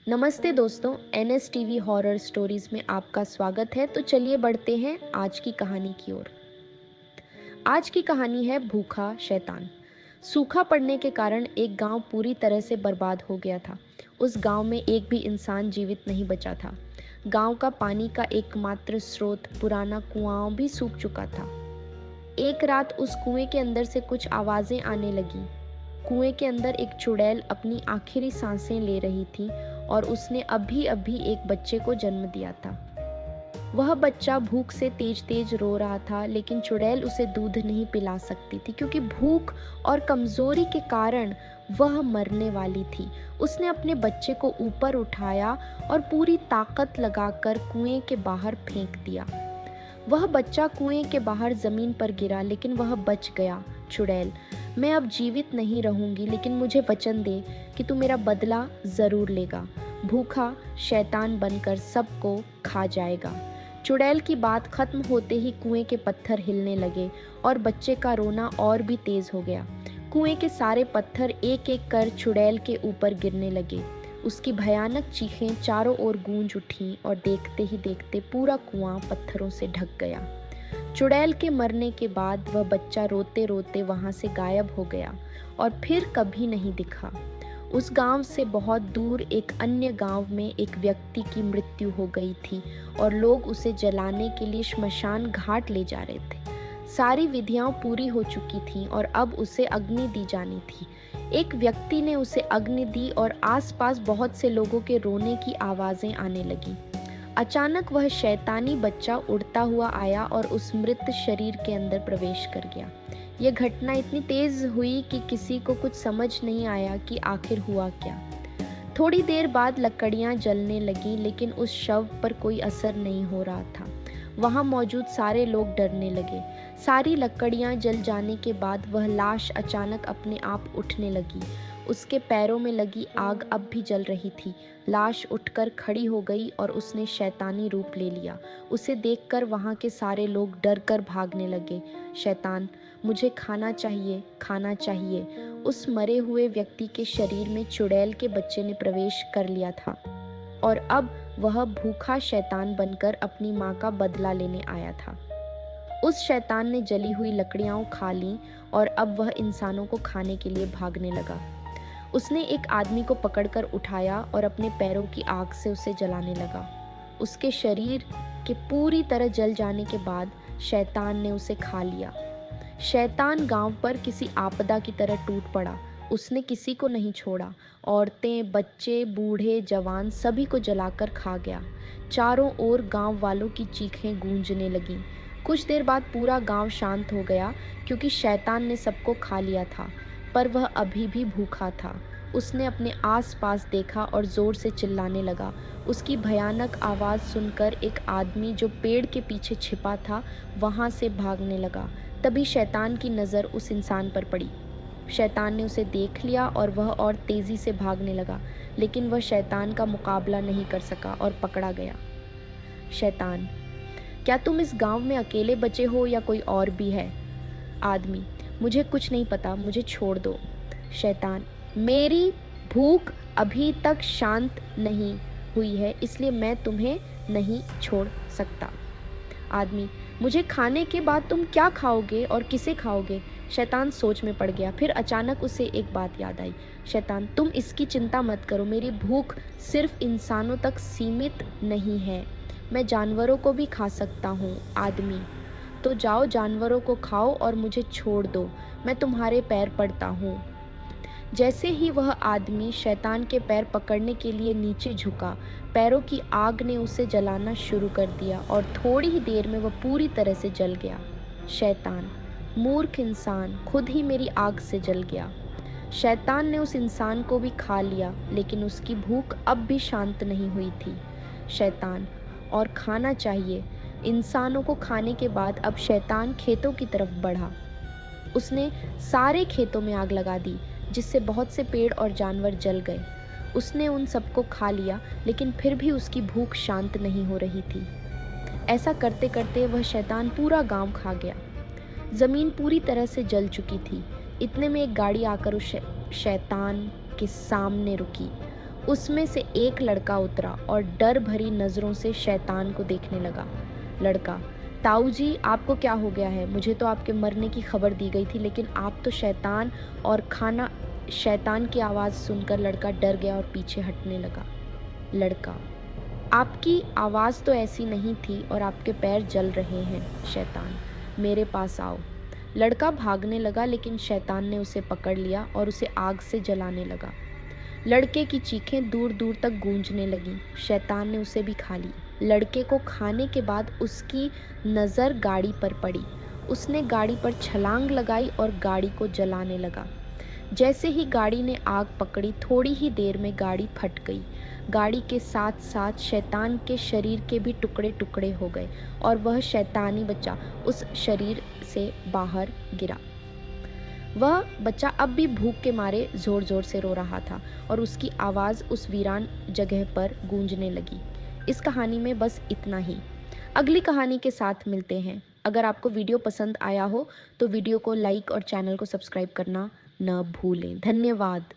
नमस्ते दोस्तों, NSTV horror stories में आपका स्वागत है। तो चलिए बढ़ते हैं आज की कहानी की ओर। आज की कहानी है भूखा शैतान। सूखा पड़ने के कारण एक गांव पूरी तरह से बर्बाद हो गया था। उस गांव में एक भी इंसान जीवित नहीं बचा था। गांव का पानी का एकमात्र स्रोत पुराना कुआं भी सूख चुका था। एक रात उस कुएं के अंदर से कुछ आवाजें आने लगी। कुएं के अंदर एक चुड़ैल अपनी आखिरी सांसें ले रही थी और उसने अभी अभी एक बच्चे को जन्म दिया था। वह बच्चा भूख से तेज तेज रो रहा था, लेकिन चुड़ैल उसे दूध नहीं पिला सकती थी क्योंकि भूख और कमजोरी के कारण वह मरने वाली थी। उसने अपने बच्चे को ऊपर उठाया और पूरी ताकत लगाकर कुएं के बाहर फेंक दिया। वह बच्चा कुएं के बाहर जमीन पर गिरा, लेकिन वह बच गया। चुड़ैल, मैं अब जीवित नहीं रहूंगी, लेकिन मुझे वचन दे कि तू मेरा बदला जरूर लेगा। भूखा शैतान बनकर सबको खा जाएगा। चुड़ैल की बात खत्म होते ही कुएं के पत्थर हिलने लगे और बच्चे का रोना और भी तेज हो गया। कुएं के सारे पत्थर एक एक कर चुड़ैल के ऊपर गिरने लगे। उसकी भयानक चीखें चारों ओर गूंज उठीं और देखते ही देखते पूरा कुआं पत्थरों से ढक गया। चुड़ैल के मरने के बाद वह बच्चा रोते रोते वहां से गायब हो गया और फिर कभी नहीं दिखा। उस गांव से बहुत दूर एक अन्य गांव में एक व्यक्ति की मृत्यु हो गई थी और लोग उसे जलाने के लिए श्मशान घाट ले जा रहे थे। सारी विधियां पूरी हो चुकी थीं और अब उसे अग्नि दी जानी थी। एक व्यक्ति ने उसे अग्नि दी और आसपास बहुत से लोगों के रोने की आवाजें आने लगीं। अचानक वह शैतानी बच्चा उड़ता हुआ आया और उस मृत शरीर के अंदर प्रवेश कर गया। यह घटना इतनी तेज हुई कि किसी को कुछ समझ नहीं आया कि आखिर हुआ क्या। थोड़ी देर बाद लकड़ियां जलने लगीं, लेकिन उस शव पर कोई असर नहीं हो रहा था। वहां मौजूद सारे लोग डरने लगे। सारी लकड़ियां जल जाने के बाद वह लाश अचानक अपने आप उठने लगी। उसके पैरों में लगी आग अब भी जल रही थी। लाश उठकर खड़ी हो गई और उसने शैतानी रूप ले लिया। उसे देखकर वहां के सारे लोग डर कर भागने लगे। शैतान, मुझे खाना चाहिए, खाना चाहिए। उस मरे हुए व्यक्ति के शरीर में चुड़ैल के बच्चे ने प्रवेश कर लिया था और अब वह भूखा शैतान बनकर अपनी माँ का बदला लेने आया था। उस शैतान ने जली हुई लकड़ियां खा लीं और अब वह इंसानों को खाने के लिए भागने लगा। उसने एक आदमी को पकड़कर उठाया और अपने पैरों की आग से उसे जलाने लगा। उसके शरीर के पूरी तरह जल जाने के बाद शैतान ने उसे खा लिया। शैतान गांव पर किसी आपदा की तरह टूट पड़ा। उसने किसी को नहीं छोड़ा। औरतें, बच्चे, बूढ़े, जवान सभी को जलाकर खा गया। चारों ओर गांव वालों की चीखें गूंजने लगीं। कुछ देर बाद पूरा गांव शांत हो गया क्योंकि शैतान ने सबको खा लिया था, पर वह अभी भी भूखा था। उसने अपने आसपास देखा और जोर से चिल्लाने लगा। उसकी भयानक आवाज़ सुनकर एक आदमी जो पेड़ के पीछे छिपा था वहां से भागने लगा। तभी शैतान की नज़र उस इंसान पर पड़ी। शैतान ने उसे देख लिया और वह और तेज़ी से भागने लगा, लेकिन वह शैतान का मुकाबला नहीं कर सका और पकड़ा गया। शैतान, क्या तुम इस गांव में अकेले बचे हो या कोई और भी है? आदमी, मुझे कुछ नहीं पता, मुझे छोड़ दो। शैतान, मेरी भूख अभी तक शांत नहीं हुई है, इसलिए मैं तुम्हें नहीं छोड़ सकता। आदमी, मुझे खाने के बाद तुम क्या खाओगे और किसे खाओगे? शैतान सोच में पड़ गया। फिर अचानक उसे एक बात याद आई। शैतान, तुम इसकी चिंता मत करो, मेरी भूख सिर्फ इंसानों तक सीमित नहीं है, मैं जानवरों को भी खा सकता हूँ। आदमी, तो जाओ जानवरों को खाओ और मुझे छोड़ दो, मैं तुम्हारे पैर पड़ता हूँ। जैसे ही वह आदमी शैतान के पैर पकड़ने के लिए नीचे झुका, पैरों की आग ने उसे जलाना शुरू कर दिया और थोड़ी ही देर में वह पूरी तरह से जल गया। शैतान, मूर्ख इंसान, खुद ही मेरी आग से जल गया। शैतान ने उस इंसान को भी खा लिया, लेकिन उसकी भूख अब भी शांत नहीं हुई थी। शैतान, और खाना चाहिए। इंसानों को खाने के बाद अब शैतान खेतों की तरफ बढ़ा। उसने सारे खेतों में आग लगा दी, जिससे बहुत से पेड़ और जानवर जल गए। उसने उन सबको खा लिया, लेकिन फिर भी उसकी भूख शांत नहीं हो रही थी। ऐसा करते करते वह शैतान पूरा गांव खा गया। जमीन पूरी तरह से जल चुकी थी। इतने में एक गाड़ी आकर उस शैतान के सामने रुकी। उसमें से एक लड़का उतरा और डर भरी नज़रों से शैतान को देखने लगा। लड़का: ताऊ जी, आपको क्या हो गया है? मुझे तो आपके मरने की खबर दी गई थी, लेकिन आप तो शैतान और खाना। शैतान की आवाज़ सुनकर लड़का डर गया और पीछे हटने लगा। लड़का: आपकी आवाज़ तो ऐसी नहीं थी और आपके पैर जल रहे हैं। शैतान: मेरे पास आओ। लड़का भागने लगा, लेकिन शैतान ने उसे पकड़ लिया और उसे आग से जलाने लगा। लड़के की चीखें दूर दूर तक गूंजने लगीं। शैतान ने उसे भी खा लिया। लड़के को खाने के बाद उसकी नज़र गाड़ी पर पड़ी। उसने गाड़ी पर छलांग लगाई और गाड़ी को जलाने लगा। जैसे ही गाड़ी ने आग पकड़ी, थोड़ी ही देर में गाड़ी फट गई। गाड़ी के साथ साथ शैतान के शरीर के भी टुकड़े टुकड़े हो गए और वह शैतानी बच्चा उस शरीर से बाहर गिरा। वह बच्चा अब भी भूख के मारे ज़ोर ज़ोर से रो रहा था और उसकी आवाज़ उस वीरान जगह पर गूंजने लगी। इस कहानी में बस इतना ही। अगली कहानी के साथ मिलते हैं। अगर आपको वीडियो पसंद आया हो तो वीडियो को लाइक और चैनल को सब्सक्राइब करना न भूलें। धन्यवाद।